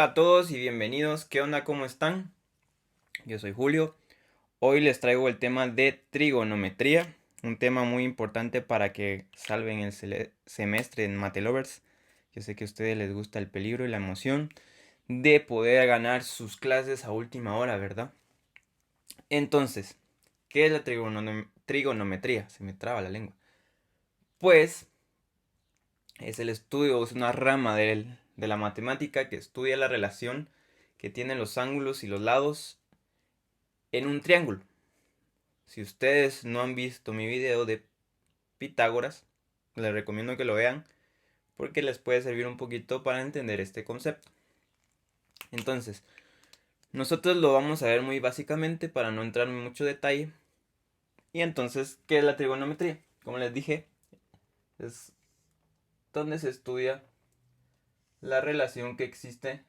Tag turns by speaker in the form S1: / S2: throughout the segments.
S1: Hola a todos y bienvenidos. ¿Qué onda? ¿Cómo están? Yo soy Julio. Hoy les traigo el tema de trigonometría, un tema muy importante para que salven el semestre en Matelovers. Yo sé que a ustedes les gusta el peligro y la emoción de poder ganar sus clases a última hora, ¿verdad? Entonces, ¿qué es la trigonometría? Se me traba la lengua. Pues es el estudio, es una rama de la matemática que estudia la relación que tienen los ángulos y los lados en un triángulo. Si ustedes no han visto mi video de Pitágoras, les recomiendo que lo vean porque les puede servir un poquito para entender este concepto. Entonces, nosotros lo vamos a ver muy básicamente para no entrar en mucho detalle. Y entonces, ¿qué es la trigonometría? Como les dije, es donde se estudia la relación que existe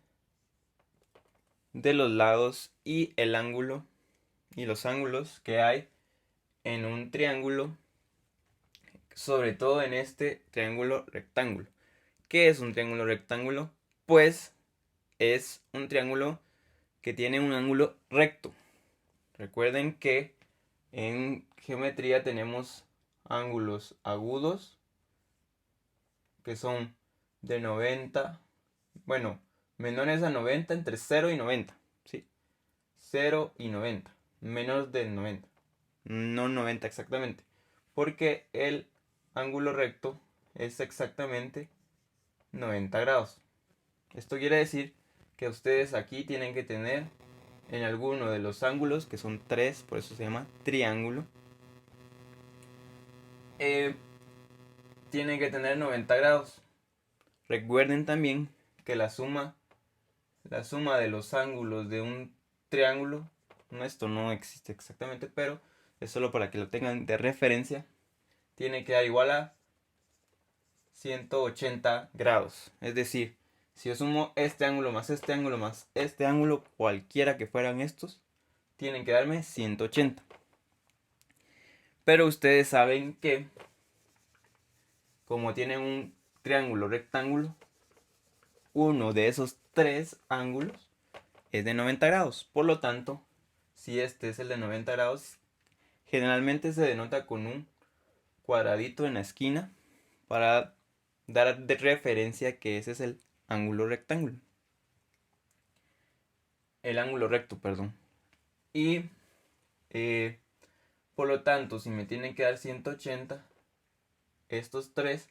S1: de los lados y el ángulo y los ángulos que hay en un triángulo, sobre todo en este triángulo rectángulo. ¿Qué es un triángulo rectángulo? Pues es un triángulo que tiene un ángulo recto. Recuerden que en geometría tenemos ángulos agudos que son de 90, bueno, menores a 90, entre 0 y 90, ¿sí? 0 y 90, menos del 90, no 90 exactamente, porque el ángulo recto es exactamente 90 grados. Esto quiere decir que ustedes aquí tienen que tener en alguno de los ángulos, que son tres, por eso se llama triángulo, eh, tienen que tener 90 grados. Recuerden también que la suma de los ángulos de un triángulo, no, esto no existe exactamente, pero es solo para que lo tengan de referencia, tiene que dar igual a 180 grados. Es decir, si yo sumo este ángulo más este ángulo más este ángulo, cualquiera que fueran estos, tienen que darme 180. Pero ustedes saben que como tienen un triángulo rectángulo, uno de esos tres ángulos es de 90 grados. Por lo tanto, si este es el de 90 grados, generalmente se denota con un cuadradito en la esquina para dar de referencia que ese es el ángulo rectángulo. El ángulo recto, perdón. Y eh, por lo tanto, si me tienen que dar 180, estos tres,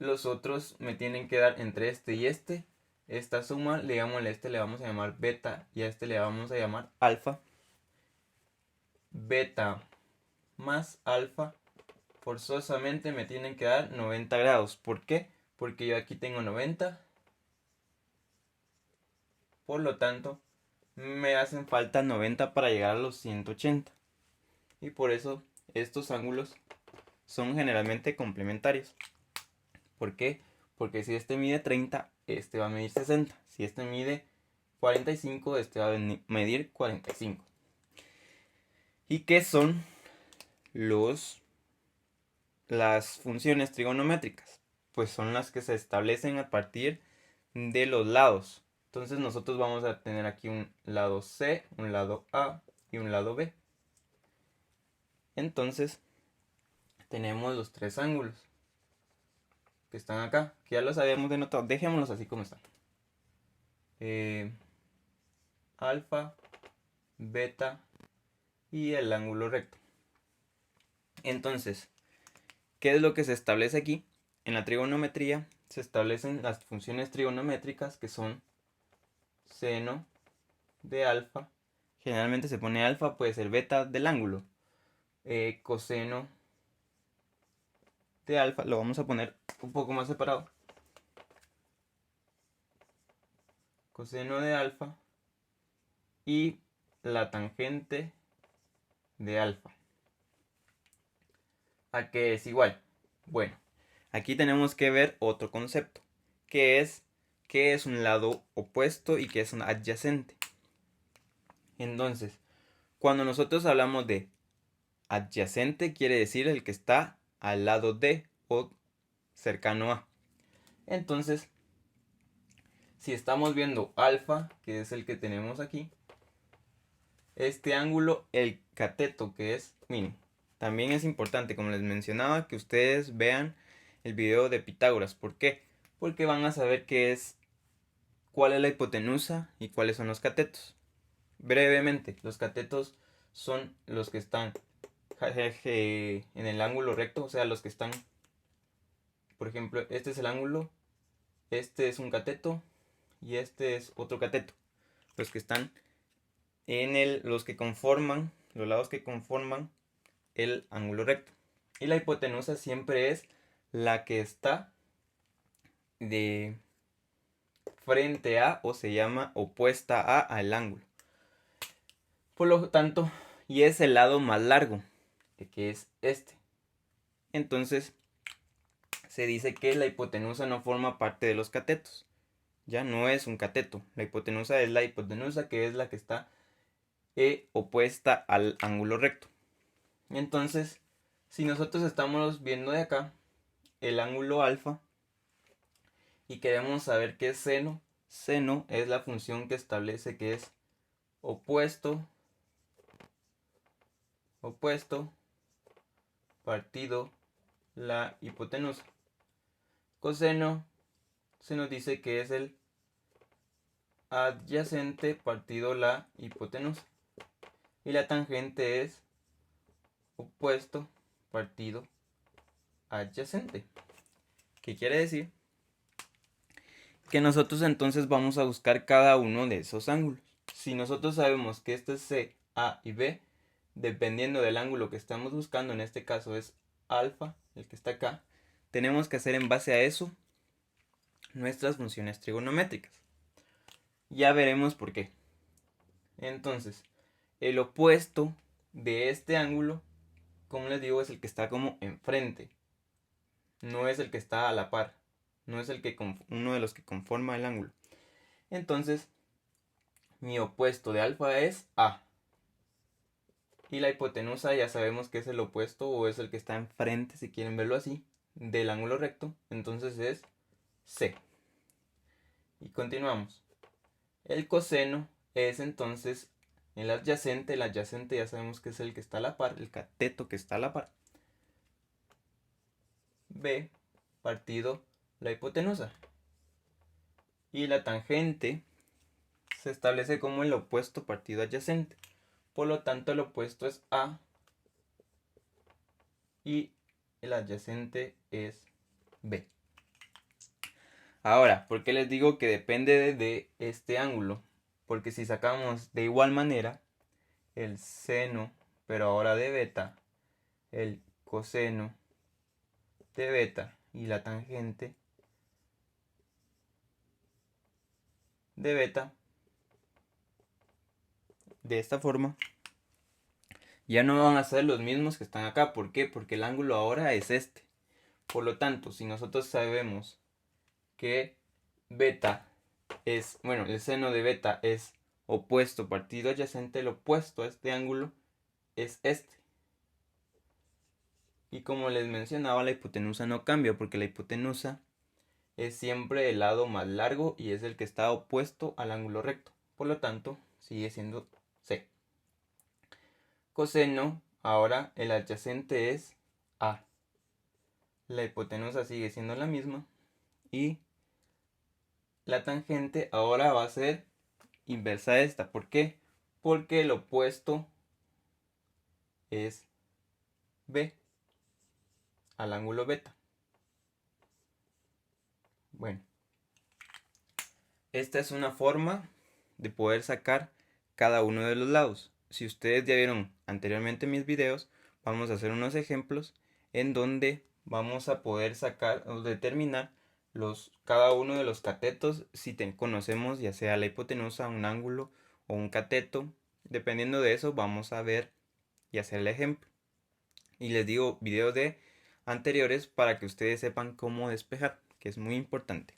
S1: los otros me tienen que dar entre este y este. Esta suma, a este le vamos a llamar beta y a este le vamos a llamar alfa. Beta más alfa forzosamente me tienen que dar 90 grados. ¿Por qué? Porque yo aquí tengo 90. Por lo tanto, me hacen falta 90 para llegar a los 180. Y por eso estos ángulos son generalmente complementarios. ¿Por qué? Porque si este mide 30, este va a medir 60. Si este mide 45, este va a medir 45. ¿Y qué son las funciones trigonométricas? Pues son las que se establecen a partir de los lados. Entonces nosotros vamos a tener aquí un lado C, un lado A y un lado B. Entonces tenemos los tres ángulos que están acá, que ya los habíamos denotado. Dejémoslos así como están. Alfa, beta y el ángulo recto. Entonces, ¿qué es lo que se establece aquí? En la trigonometría se establecen las funciones trigonométricas que son seno de alfa. Generalmente se pone alfa, puede ser beta del ángulo. Coseno de alfa, lo vamos a poner un poco más separado. Coseno de alfa y la tangente de alfa. ¿A qué es igual? Bueno, aquí tenemos que ver otro concepto, que es qué es un lado opuesto y qué es un adyacente. Entonces, cuando nosotros hablamos de adyacente, quiere decir el que está al lado de o cercano a. Entonces, si estamos viendo alfa, que es el que tenemos aquí, este ángulo, el cateto, que es min. También es importante, como les mencionaba, que ustedes vean el video de Pitágoras. ¿Por qué? Porque van a saber cuál es la hipotenusa y cuáles son los catetos. Brevemente, los catetos son los que están en el ángulo recto, o sea, los que están, por ejemplo, este es el ángulo, este es un cateto y este es otro cateto. Los que están los que conforman, los lados que conforman el ángulo recto. Y la hipotenusa siempre es la que está de frente a, o se llama opuesta a, al ángulo. Por lo tanto, y es el lado más largo, que es este. Entonces, se dice que la hipotenusa no forma parte de los catetos. Ya no es un cateto. La hipotenusa es la hipotenusa, que es la que está opuesta al ángulo recto. Entonces, si nosotros estamos viendo de acá el ángulo alfa y queremos saber qué es seno, seno es la función que establece que es opuesto partido la hipotenusa. Coseno se nos dice que es el adyacente partido la hipotenusa. Y la tangente es opuesto partido adyacente. ¿Qué quiere decir? Que nosotros entonces vamos a buscar cada uno de esos ángulos. Si nosotros sabemos que este es C, A y B, dependiendo del ángulo que estamos buscando, en este caso es alfa, el que está acá, tenemos que hacer en base a eso nuestras funciones trigonométricas. Ya veremos por qué. Entonces, el opuesto de este ángulo, como les digo, es el que está como enfrente. No es el que está a la par. No es uno de los que conforma el ángulo. Entonces, mi opuesto de alfa es A. Y la hipotenusa ya sabemos que es el opuesto, o es el que está enfrente, si quieren verlo así, del ángulo recto. Entonces es C. Y continuamos. El coseno es entonces el adyacente. El adyacente ya sabemos que es el que está a la par, el cateto que está a la par. B partido la hipotenusa. Y la tangente se establece como el opuesto partido adyacente. Por lo tanto, el opuesto es A y el adyacente es B. Ahora, ¿por qué les digo que depende de este ángulo? Porque si sacamos de igual manera el seno, pero ahora de beta, el coseno de beta y la tangente de beta, de esta forma, ya no van a ser los mismos que están acá. ¿Por qué? Porque el ángulo ahora es este. Por lo tanto, si nosotros sabemos que beta es, bueno, el seno de beta es opuesto partido adyacente, el opuesto a este ángulo es este. Y como les mencionaba, la hipotenusa no cambia, porque la hipotenusa es siempre el lado más largo y es el que está opuesto al ángulo recto. Por lo tanto, sigue siendo C. Coseno, ahora el adyacente es A. La hipotenusa sigue siendo la misma. Y la tangente ahora va a ser inversa a esta. ¿Por qué? Porque el opuesto es B al ángulo beta. Bueno, esta es una forma de poder sacar cada uno de los lados. Si ustedes ya vieron anteriormente mis videos, vamos a hacer unos ejemplos en donde vamos a poder sacar o determinar cada uno de los catetos si conocemos ya sea la hipotenusa, un ángulo o un cateto. Dependiendo de eso vamos a ver y hacer el ejemplo. Y les digo videos anteriores para que ustedes sepan cómo despejar, que es muy importante.